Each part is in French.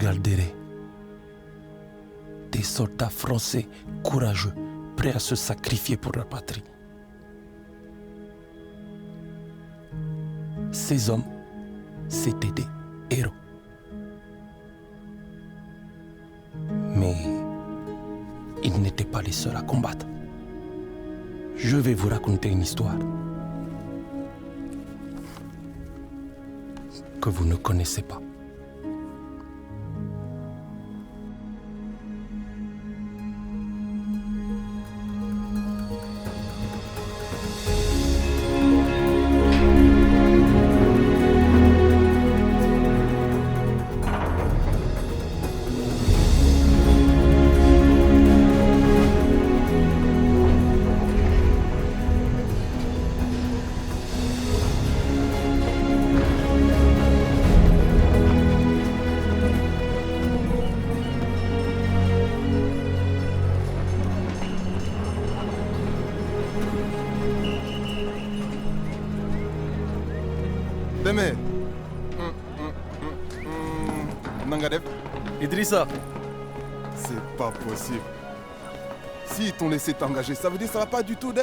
regarderai des soldats français courageux, prêts à se sacrifier pour leur patrie. Ces hommes, c'étaient des héros. Mais ils n'étaient pas les seuls à combattre. Je vais vous raconter une histoire que vous ne connaissez pas. Deme. Nangadeb. Idrissa. C'est pas possible. S'ils t'ont laissé t'engager, ça veut dire que ça va pas du tout, de...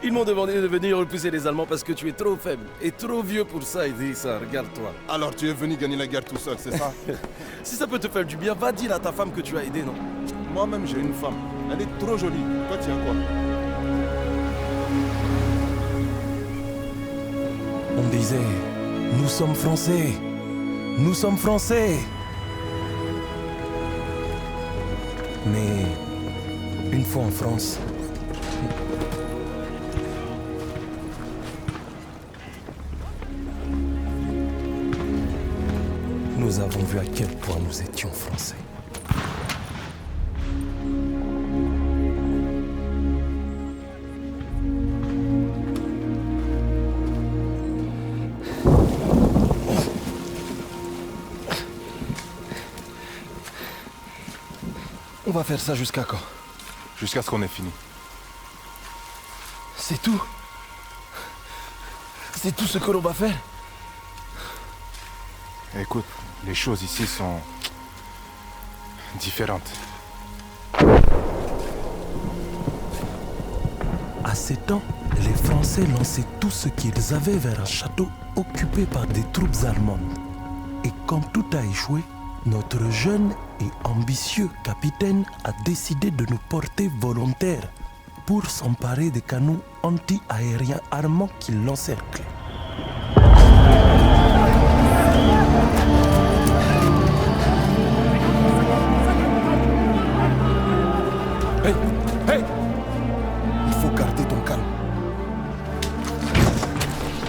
Ils m'ont demandé de venir repousser les Allemands parce que tu es trop faible et trop vieux pour ça, Idrissa. Regarde-toi. Alors tu es venu gagner la guerre tout seul, c'est ça? Si ça peut te faire du bien, va dire à ta femme que tu as aidé, non? Moi-même, j'ai une femme. Elle est trop jolie. Toi, tiens quoi? On disait, nous sommes Français, nous sommes Français. Mais une fois en France, nous avons vu à quel point nous étions Français. On va faire ça jusqu'à quand? Jusqu'à ce qu'on ait fini. C'est tout? C'est tout ce que l'on va faire? Écoute, les choses ici sont... différentes. À ces temps, les Français lançaient tout ce qu'ils avaient vers un château occupé par des troupes allemandes. Et comme tout a échoué, notre jeune et ambitieux capitaine a décidé de nous porter volontaires pour s'emparer des canons anti-aériens armants qui l'encerclaient. Hey, hey! Il faut garder ton calme.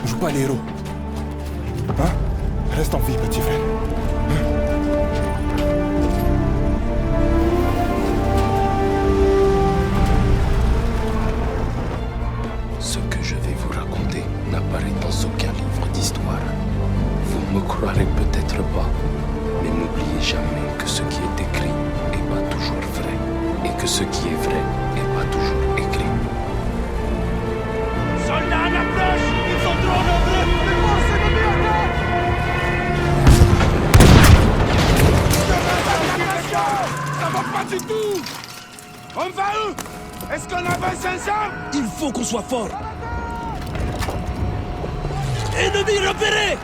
Joue pas les héros. Hein? Reste en vie, petit frère. Ce que je vais vous raconter n'apparaît dans aucun livre d'histoire. Vous me croirez peut-être pas, mais n'oubliez jamais que ce qui est écrit n'est pas toujours vrai, et que ce qui est vrai n'est pas toujours écrit. Soldats en approche! Ils sont trop nombreux! Les forces ennemies à terre! Ça va pas du tout! On va où? Est-ce qu'on avance ensemble? Il faut qu'on soit fort. Ennemi repéré!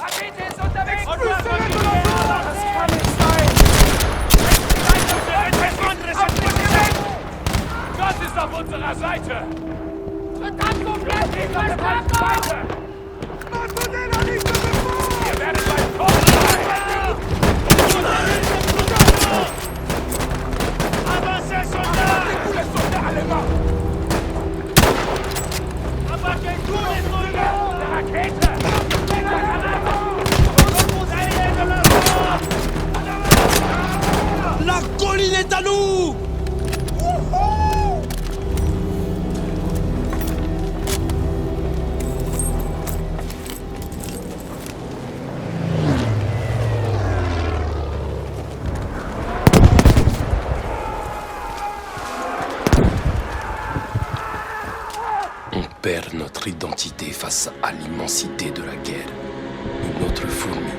Rakete ist unterwegs! Und was soll das kann nicht sein! Gott ist auf unserer Seite! Verdammt, so bleibt nicht verstanden! Ihr werdet bald tot sein! Avancez, soldats! Découlez, soldats allemands! Abattez tous les soldats! La Rakete! La colline est à nous! On perd notre identité face à l'immensité de la guerre. Une autre fourmi,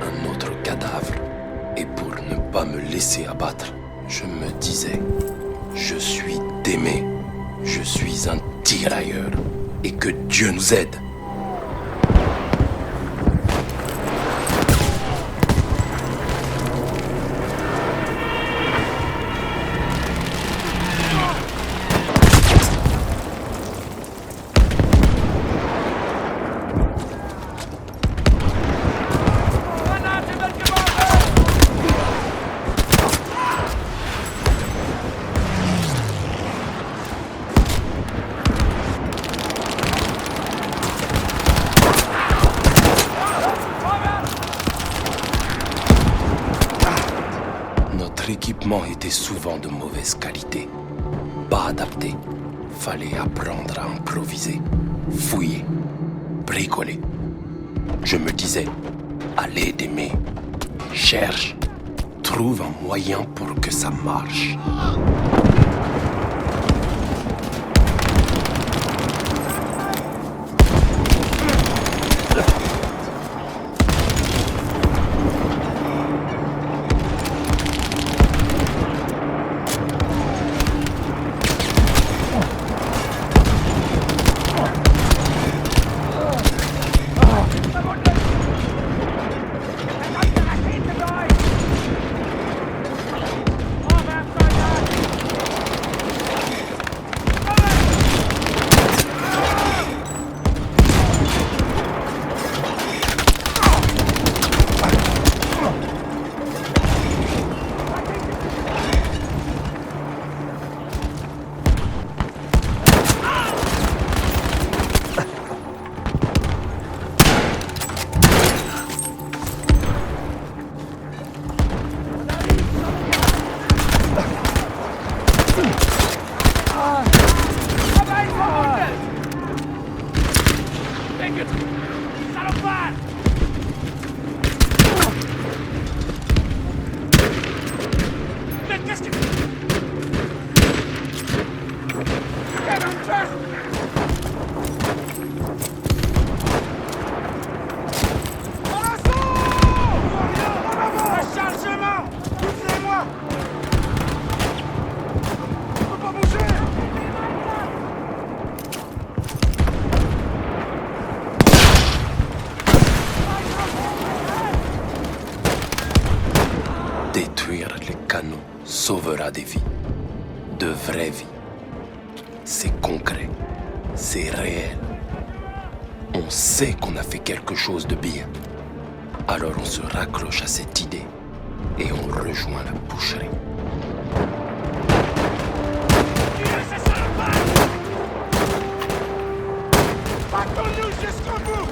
un autre cadavre. Et pour ne pas me laisser abattre, je me disais, je suis Démé, je suis un tirailleur, et que Dieu nous aide. L'équipement était souvent de mauvaise qualité, pas adapté. Fallait apprendre à improviser, fouiller, bricoler. Je me disais, allez Démé, cherche, trouve un moyen pour que ça marche. Détruire les canons sauvera des vies, de vraies vies. C'est concret, c'est réel. On sait qu'on a fait quelque chose de bien. Alors on se raccroche à cette idée et on rejoint la boucherie. Battons-nous jusqu'au bout!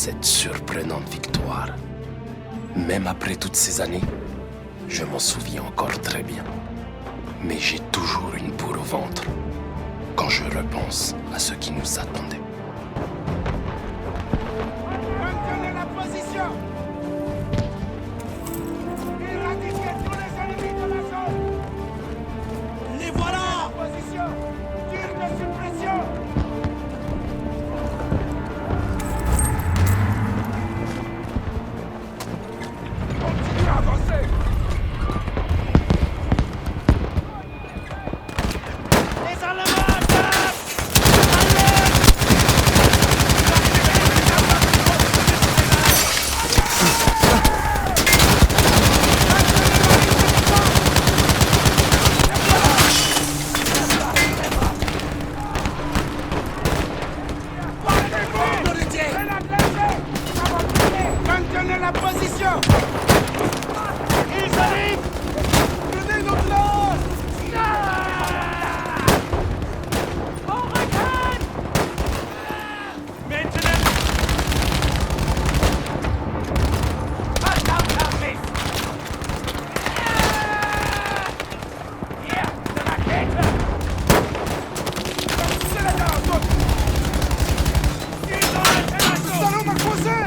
cette surprenante victoire. Même après toutes ces années, je m'en souviens encore très bien. Mais j'ai toujours une boule au ventre quand je repense à ce qui nous attendait. Maintenez la position. Éradiquez tous les ennemis de la zone. Les voilà! Position. Tir de suppression. Continuez à avancer. Les Allemands attaquent! Maintenez la position. Ils arrivent! Prenez nos plans. On recule! Maintenant! Attends, l'armée! Hier, de la tête! C'est la garde. Ils ont été la zone! Nous allons m'accoser.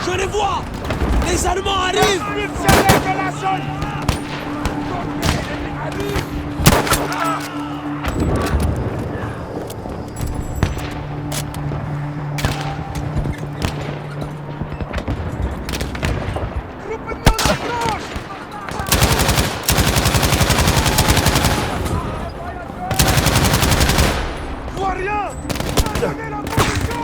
Je les vois! Les Allemands arrivent! Expulsez-les de la zone. Groupe de approche. Je vois rien. Maintenez la position.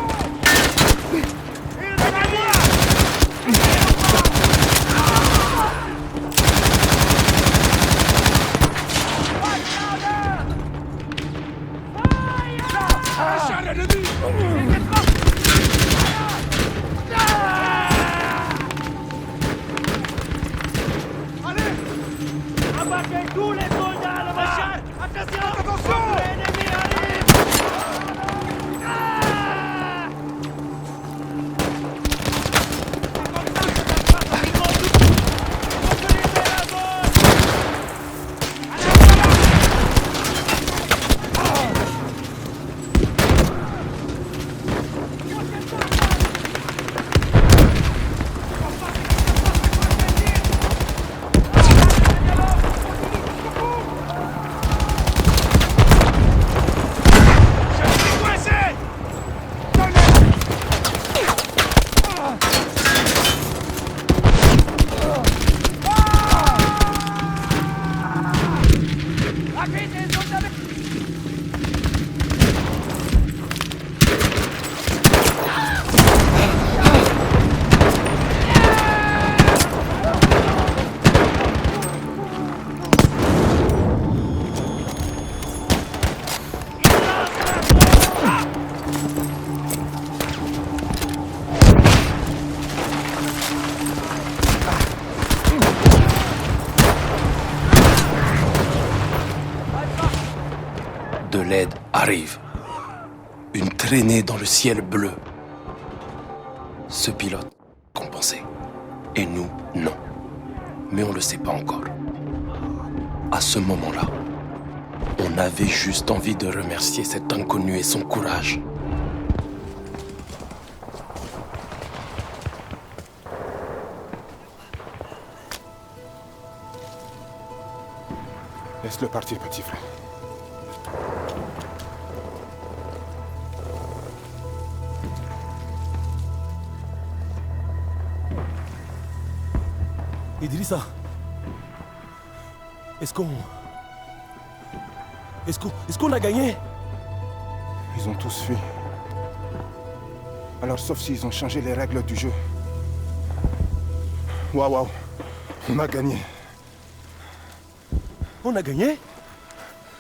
Un char ennemi. Allez. Abattez tous les soldats à la machine! Attention! Attention. L'ennemi arrive! De l'aide arrive. Une traînée dans le ciel bleu. Ce pilote compensé. Et nous, non. Mais on ne le sait pas encore. À ce moment-là, on avait juste envie de remercier cet inconnu et son courage. Laisse-le partir, petit frère. Idrissa, est-ce qu'on a gagné? Ils ont tous fui. Alors, sauf s'ils ont changé les règles du jeu. Waouh, on a gagné. On a gagné?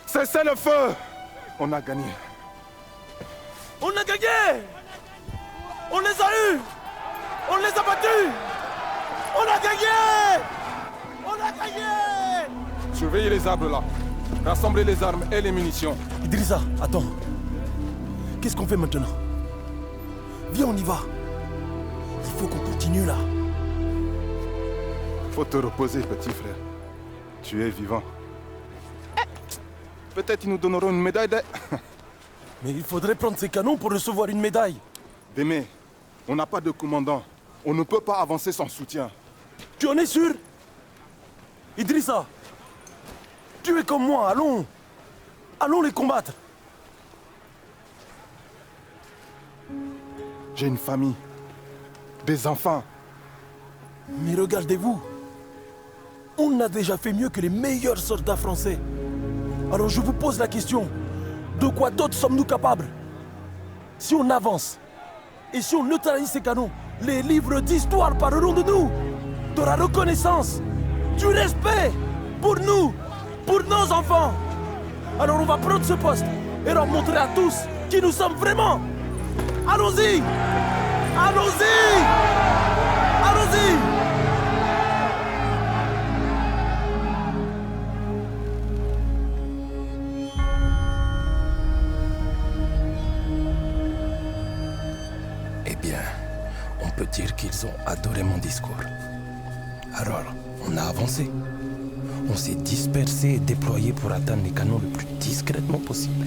Cessez le feu! On a gagné. On a gagné! On les a eus! On les a battus! On a gagné! On a gagné! Surveillez les arbres là. Rassemblez les armes et les munitions. Idrissa, attends. Qu'est-ce qu'on fait maintenant? Viens, on y va. Il faut qu'on continue là. Faut te reposer, petit frère. Tu es vivant. Peut-être ils nous donneront une médaille de... Mais il faudrait prendre ces canons pour recevoir une médaille. Démé, on n'a pas de commandant. On ne peut pas avancer sans soutien. Tu en es sûr? Idrissa, tu es comme moi, allons. Allons les combattre. J'ai une famille. Des enfants. Mais regardez-vous. On a déjà fait mieux que les meilleurs soldats français. Alors je vous pose la question. De quoi d'autre sommes-nous capables? Si on avance, et si on neutralise ces canons, les livres d'histoire parleront de nous. De la reconnaissance, du respect pour nous, pour nos enfants. Alors on va prendre ce poste et leur montrer à tous qui nous sommes vraiment. Allons-y! Allons-y! Allons-y! Eh bien, on peut dire qu'ils ont adoré mon discours. Alors, on a avancé. On s'est dispersé et déployé pour atteindre les canons le plus discrètement possible.